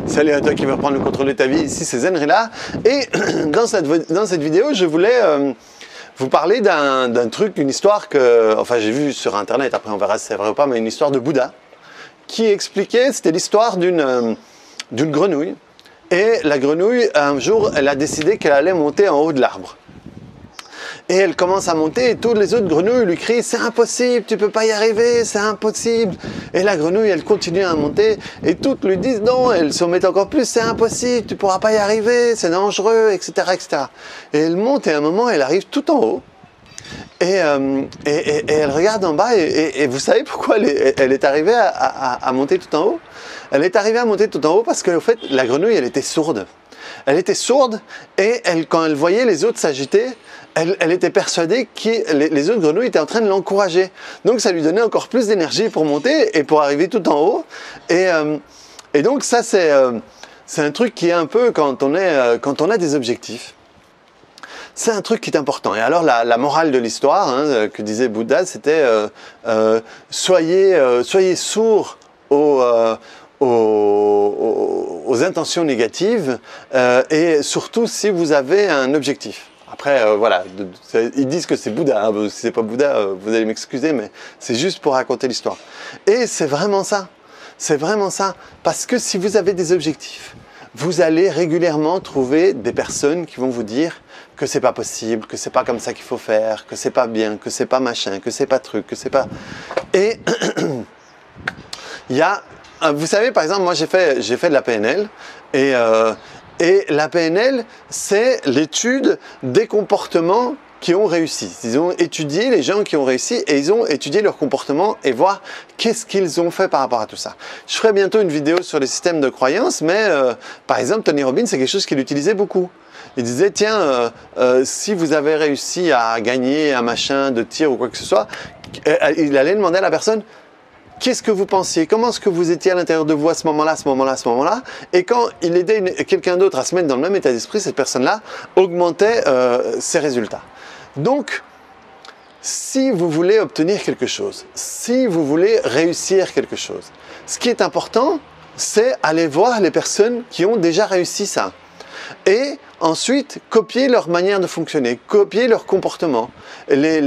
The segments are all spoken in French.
Salut à toi qui veut reprendre le contrôle de ta vie, ici c'est Zenrila. Et dans cette vidéo, je voulais vous parler d'un truc, une histoire que, enfin j'ai vu sur internet, après on verra si c'est vrai ou pas, mais une histoire de Bouddha qui expliquait, c'était l'histoire d'une grenouille. Et la grenouille, un jour, elle a décidé qu'elle allait monter en haut de l'arbre. Et elle commence à monter et toutes les autres grenouilles lui crient « C'est impossible, tu peux pas y arriver, c'est impossible !» Et la grenouille, elle continue à monter et toutes lui disent « Non !» Elle se met encore plus « C'est impossible, tu pourras pas y arriver, c'est dangereux, etc. etc. » Et elle monte et à un moment, elle arrive tout en haut. Et elle regarde en bas et vous savez pourquoi elle est arrivée à monter tout en haut? Elle est arrivée à monter tout en haut parce que, en fait, la grenouille, elle était sourde. Elle était sourde et quand elle voyait les autres s'agiter, elle était persuadée que les autres grenouilles étaient en train de l'encourager. Donc ça lui donnait encore plus d'énergie pour monter et pour arriver tout en haut. Et donc ça, c'est un truc qui est un peu quand on a des objectifs. C'est un truc qui est important. Et alors la morale de l'histoire, hein, que disait Bouddha, c'était soyez sourds aux intentions négatives et surtout si vous avez un objectif. Après, voilà, ils disent que c'est Bouddha, hein. Si c'est pas Bouddha, vous allez m'excuser, mais c'est juste pour raconter l'histoire. Et c'est vraiment ça, parce que si vous avez des objectifs, vous allez régulièrement trouver des personnes qui vont vous dire que c'est pas possible, que c'est pas comme ça qu'il faut faire, que c'est pas bien, que c'est pas machin, que c'est pas truc, que c'est pas... Et il y a... Vous savez, par exemple, moi j'ai fait de la PNL et la PNL, c'est l'étude des comportements qui ont réussi. Ils ont étudié les gens qui ont réussi et ils ont étudié leur comportement et voir qu'est-ce qu'ils ont fait par rapport à tout ça. Je ferai bientôt une vidéo sur les systèmes de croyances, mais par exemple, Tony Robbins, c'est quelque chose qu'il utilisait beaucoup. Il disait, tiens, si vous avez réussi à gagner un machin de tir ou quoi que ce soit, il allait demander à la personne, qu'est-ce que vous pensiez? Comment est-ce que vous étiez à l'intérieur de vous à ce moment-là, à ce moment-là, à ce moment-là? Et quand il aidait quelqu'un d'autre à se mettre dans le même état d'esprit, cette personne-là augmentait ses résultats. Donc, si vous voulez obtenir quelque chose, si vous voulez réussir quelque chose, ce qui est important, c'est aller voir les personnes qui ont déjà réussi ça. Et ensuite, copier leur manière de fonctionner, copier leur comportement. J'ai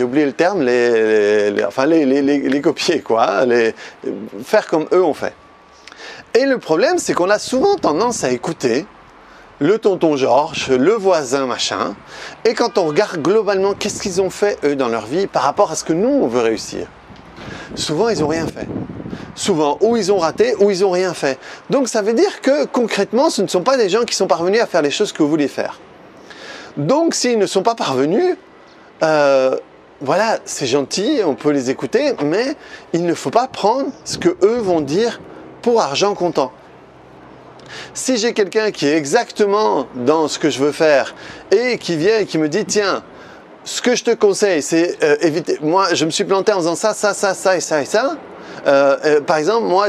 oublié le terme, les copier, quoi. Faire comme eux ont fait. Et le problème, c'est qu'on a souvent tendance à écouter le tonton Georges, le voisin machin, et quand on regarde globalement qu'est-ce qu'ils ont fait, eux, dans leur vie, par rapport à ce que nous, on veut réussir, souvent, ils n'ont rien fait. Souvent, ou ils ont raté, ou ils n'ont rien fait. Donc, ça veut dire que, concrètement, ce ne sont pas des gens qui sont parvenus à faire les choses que vous vouliez faire. Donc, s'ils ne sont pas parvenus, voilà, c'est gentil, on peut les écouter, mais il ne faut pas prendre ce que eux vont dire pour argent comptant. Si j'ai quelqu'un qui est exactement dans ce que je veux faire et qui vient et qui me dit, tiens, ce que je te conseille, c'est éviter. Moi, je me suis planté en faisant ça, ça, ça, ça et ça et ça. Par exemple, moi,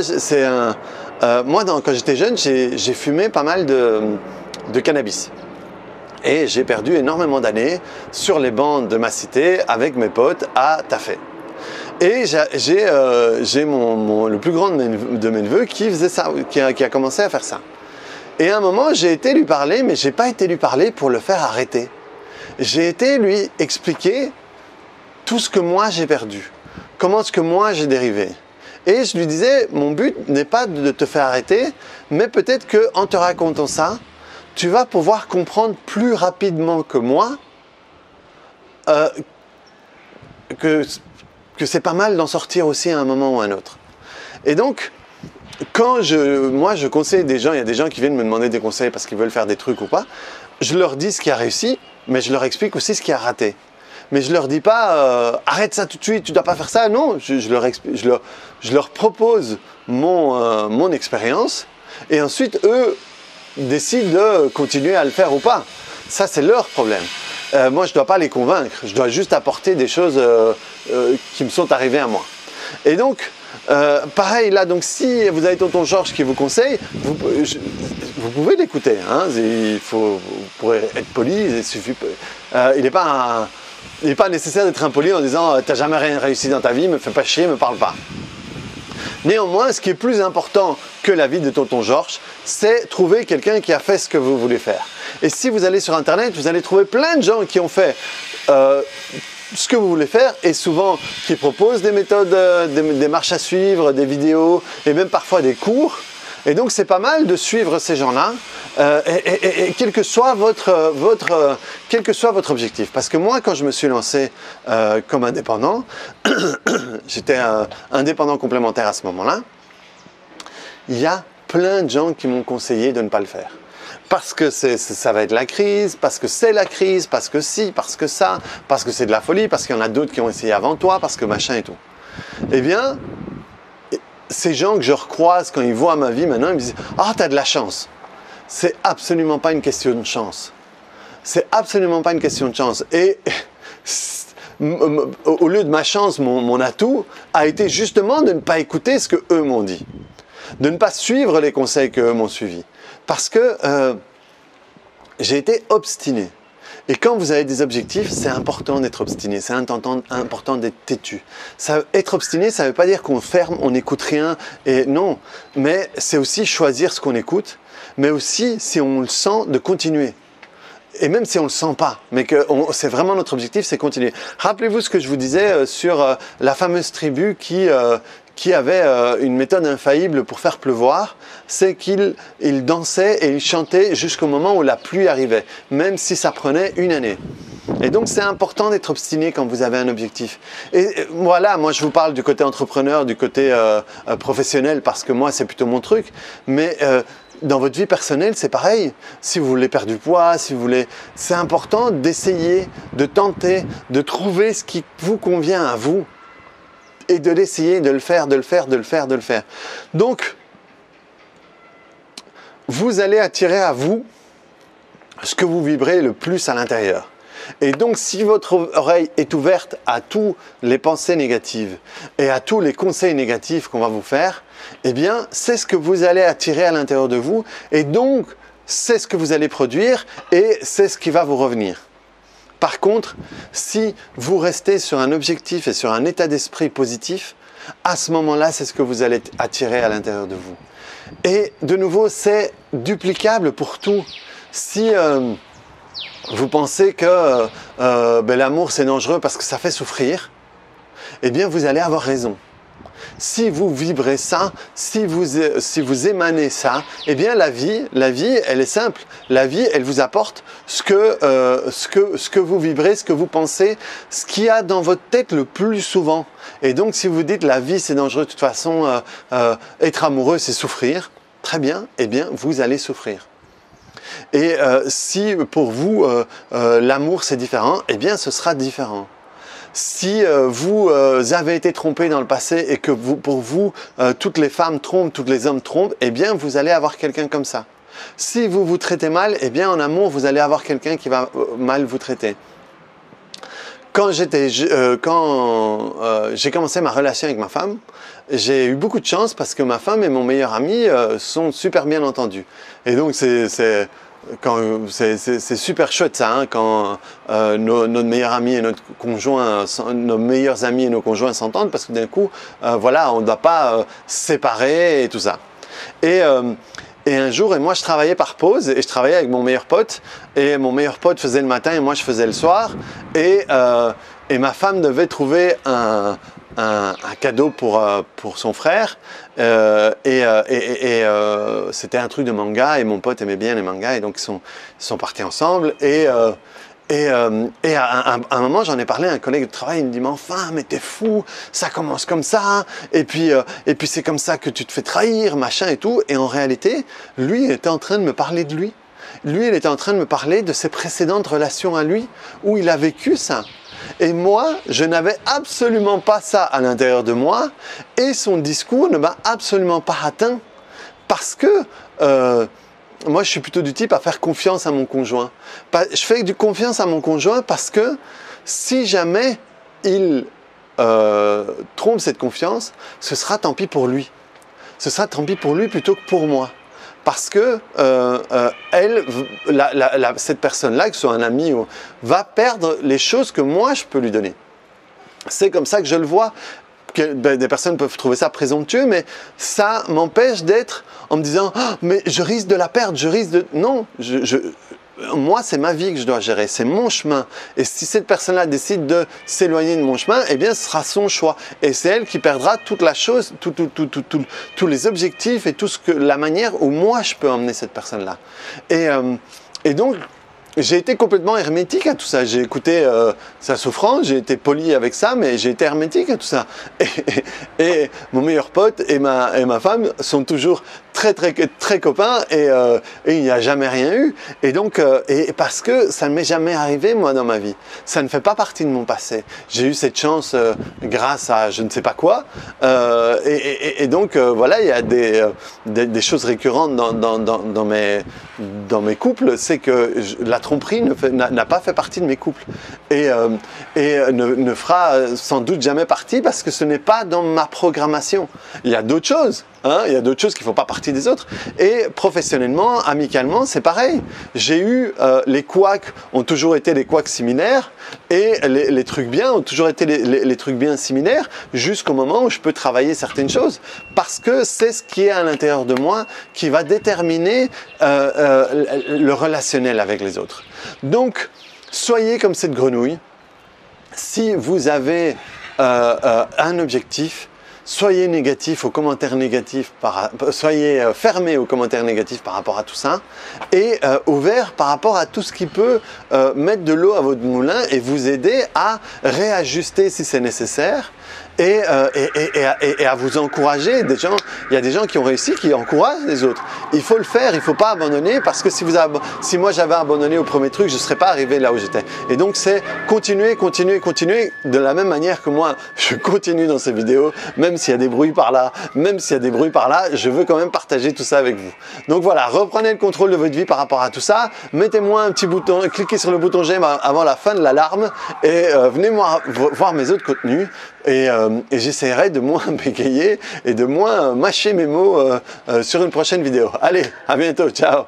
quand j'étais jeune, j'ai fumé pas mal de cannabis. Et j'ai perdu énormément d'années sur les bancs de ma cité avec mes potes à taffer. Et j'ai le plus grand de mes neveux qui faisait ça, qui a commencé à faire ça. Et à un moment, j'ai été lui parler, mais je n'ai pas été lui parler pour le faire arrêter. J'ai été lui expliquer tout ce que moi j'ai perdu, comment est-ce que moi j'ai dérivé. Et je lui disais, mon but n'est pas de te faire arrêter, mais peut-être qu'en te racontant ça, tu vas pouvoir comprendre plus rapidement que moi que c'est pas mal d'en sortir aussi à un moment ou à un autre. Et donc, quand moi je conseille des gens, il y a des gens qui viennent me demander des conseils parce qu'ils veulent faire des trucs ou pas, je leur dis ce qui a réussi, mais je leur explique aussi ce qui a raté. Mais je leur dis pas arrête ça tout de suite, tu dois pas faire ça. Non, je leur propose mon expérience et ensuite eux décident de continuer à le faire ou pas. Ça c'est leur problème. Moi je dois pas les convaincre, je dois juste apporter des choses qui me sont arrivées à moi. Et donc pareil là, donc si vous avez tonton Georges qui vous conseille, vous pouvez l'écouter, hein, vous pourrez être poli, il suffit, il n'est pas nécessaire d'être impoli en disant t'as jamais rien réussi dans ta vie, me fais pas chier, me parle pas. Néanmoins, ce qui est plus important que la vie de tonton Georges, c'est trouver quelqu'un qui a fait ce que vous voulez faire. Et si vous allez sur Internet, vous allez trouver plein de gens qui ont fait ce que vous voulez faire et souvent qui proposent des méthodes, des marches à suivre, des vidéos et même parfois des cours. Et donc c'est pas mal de suivre ces gens-là et quel que soit quel que soit votre objectif. Parce que moi, quand je me suis lancé comme indépendant, j'étais indépendant complémentaire à ce moment-là, il y a plein de gens qui m'ont conseillé de ne pas le faire. Parce que ça va être la crise, parce que c'est la crise, parce que si, parce que ça, parce que c'est de la folie, parce qu'il y en a d'autres qui ont essayé avant toi, parce que machin et tout. Eh bien, ces gens que je recroise quand ils voient ma vie maintenant, ils me disent « Ah, t'as de la chance !» C'est absolument pas une question de chance. C'est absolument pas une question de chance. Et au lieu de ma chance, mon atout a été justement de ne pas écouter ce que eux m'ont dit. De ne pas suivre les conseils qu'eux m'ont suivis. Parce que j'ai été obstiné. Et quand vous avez des objectifs, c'est important d'être obstiné, c'est important d'être têtu. Être obstiné, ça ne veut pas dire qu'on ferme, on n'écoute rien, et non. Mais c'est aussi choisir ce qu'on écoute, mais aussi, si on le sent, de continuer. Et même si on ne le sent pas, mais que c'est vraiment notre objectif, c'est continuer. Rappelez-vous ce que je vous disais sur la fameuse tribu qui avait une méthode infaillible pour faire pleuvoir, c'est qu'ils dansaient et ils chantaient jusqu'au moment où la pluie arrivait, même si ça prenait une année. Et donc c'est important d'être obstiné quand vous avez un objectif. Et voilà, moi je vous parle du côté entrepreneur, du côté professionnel, parce que moi c'est plutôt mon truc, mais dans votre vie personnelle, c'est pareil. Si vous voulez perdre du poids, si vous voulez, c'est important d'essayer, de tenter, de trouver ce qui vous convient à vous. Et de l'essayer, de le faire. Donc, vous allez attirer à vous ce que vous vibrez le plus à l'intérieur. Et donc, si votre oreille est ouverte à toutes les pensées négatives et à tous les conseils négatifs qu'on va vous faire, eh bien, c'est ce que vous allez attirer à l'intérieur de vous. Et donc, c'est ce que vous allez produire et c'est ce qui va vous revenir. Par contre, si vous restez sur un objectif et sur un état d'esprit positif, à ce moment-là, c'est ce que vous allez attirer à l'intérieur de vous. Et de nouveau, c'est duplicable pour tout. Si vous pensez que l'amour c'est dangereux parce que ça fait souffrir, eh bien vous allez avoir raison. Si vous vibrez ça, si vous émanez ça, eh bien la vie, elle est simple. La vie, elle vous apporte ce que vous vibrez, ce que vous pensez, ce qu'il y a dans votre tête le plus souvent. Et donc, si vous dites la vie, c'est dangereux, de toute façon, être amoureux, c'est souffrir, très bien, eh bien, vous allez souffrir. Et si pour vous, l'amour, c'est différent, eh bien, ce sera différent. Si vous avez été trompé dans le passé et que pour vous, toutes les femmes trompent, tous les hommes trompent, eh bien, vous allez avoir quelqu'un comme ça. Si vous vous traitez mal, eh bien, en amour, vous allez avoir quelqu'un qui va mal vous traiter. Quand j'ai commencé ma relation avec ma femme, j'ai eu beaucoup de chance parce que ma femme et mon meilleur ami sont super bien entendus. Et donc, c'est super chouette ça, hein, quand notre meilleur ami et notre conjoint, nos meilleurs amis et nos conjoints s'entendent, parce que d'un coup, voilà, on ne doit pas se séparer et tout ça. Et un jour, et moi je travaillais par pause, et je travaillais avec mon meilleur pote, et mon meilleur pote faisait le matin et moi je faisais le soir, et ma femme devait trouver un cadeau pour son frère, c'était un truc de manga, et mon pote aimait bien les mangas, et donc ils sont partis ensemble, et à un moment, j'en ai parlé à un collègue de travail, il me dit « Mais enfin, mais t'es fou, ça commence comme ça, et puis c'est comme ça que tu te fais trahir, machin et tout. » Et en réalité, lui, il était en train de me parler de lui. Lui, il était en train de me parler de ses précédentes relations à lui, où il a vécu ça. Et moi, je n'avais absolument pas ça à l'intérieur de moi, et son discours ne m'a absolument pas atteint, parce que moi, je suis plutôt du type à faire confiance à mon conjoint. Je fais confiance à mon conjoint parce que si jamais il trompe cette confiance, ce sera tant pis pour lui. Ce sera tant pis pour lui plutôt que pour moi. Parce que cette personne-là, que ce soit un ami, va perdre les choses que moi, je peux lui donner. C'est comme ça que je le vois. des personnes peuvent trouver ça présomptueux, mais ça m'empêche d'être en me disant ah, mais je risque de la perdre, je risque de... Non, moi, c'est ma vie que je dois gérer, c'est mon chemin. Et si cette personne-là décide de s'éloigner de mon chemin, eh bien, ce sera son choix. Et c'est elle qui perdra toute la chose, tous les objectifs et la manière où moi, je peux emmener cette personne-là. Et donc, j'ai été complètement hermétique à tout ça. J'ai écouté sa souffrance, j'ai été poli avec ça, mais j'ai été hermétique à tout ça. Et mon meilleur pote et ma femme sont toujours très copains et il n'y a jamais rien eu. Et donc, parce que ça ne m'est jamais arrivé, moi, dans ma vie. Ça ne fait pas partie de mon passé. J'ai eu cette chance grâce à je ne sais pas quoi. Et donc, voilà, il y a des choses récurrentes dans mes couples. C'est que la tromperie n'a pas fait partie de mes couples. Et ne fera sans doute jamais partie parce que ce n'est pas dans ma programmation. Il y a d'autres choses. Hein, il y a d'autres choses qui ne font pas partie des autres. Et professionnellement, amicalement, c'est pareil. J'ai eu les couacs ont toujours été les couacs similaires et les trucs bien ont toujours été les trucs bien similaires jusqu'au moment où je peux travailler certaines choses parce que c'est ce qui est à l'intérieur de moi qui va déterminer le relationnel avec les autres. Donc, soyez comme cette grenouille. Si vous avez un objectif, soyez négatif aux commentaires négatifs, soyez fermé aux commentaires négatifs par rapport à tout ça et ouvert par rapport à tout ce qui peut mettre de l'eau à votre moulin et vous aider à réajuster si c'est nécessaire et à vous encourager. Il y a des gens qui ont réussi, qui encouragent les autres. Il faut le faire, il ne faut pas abandonner parce que si moi j'avais abandonné au premier truc, je ne serais pas arrivé là où j'étais. Et donc c'est continuer de la même manière que moi, je continue dans ces vidéos, même s'il y a des bruits par là, je veux quand même partager tout ça avec vous. Donc voilà, reprenez le contrôle de votre vie par rapport à tout ça, mettez-moi un petit bouton, cliquez sur le bouton j'aime avant la fin de l'alarme et venez voir mes autres contenus. Et j'essaierai de moins bégayer et de moins mâcher mes mots sur une prochaine vidéo. Allez, à bientôt, ciao!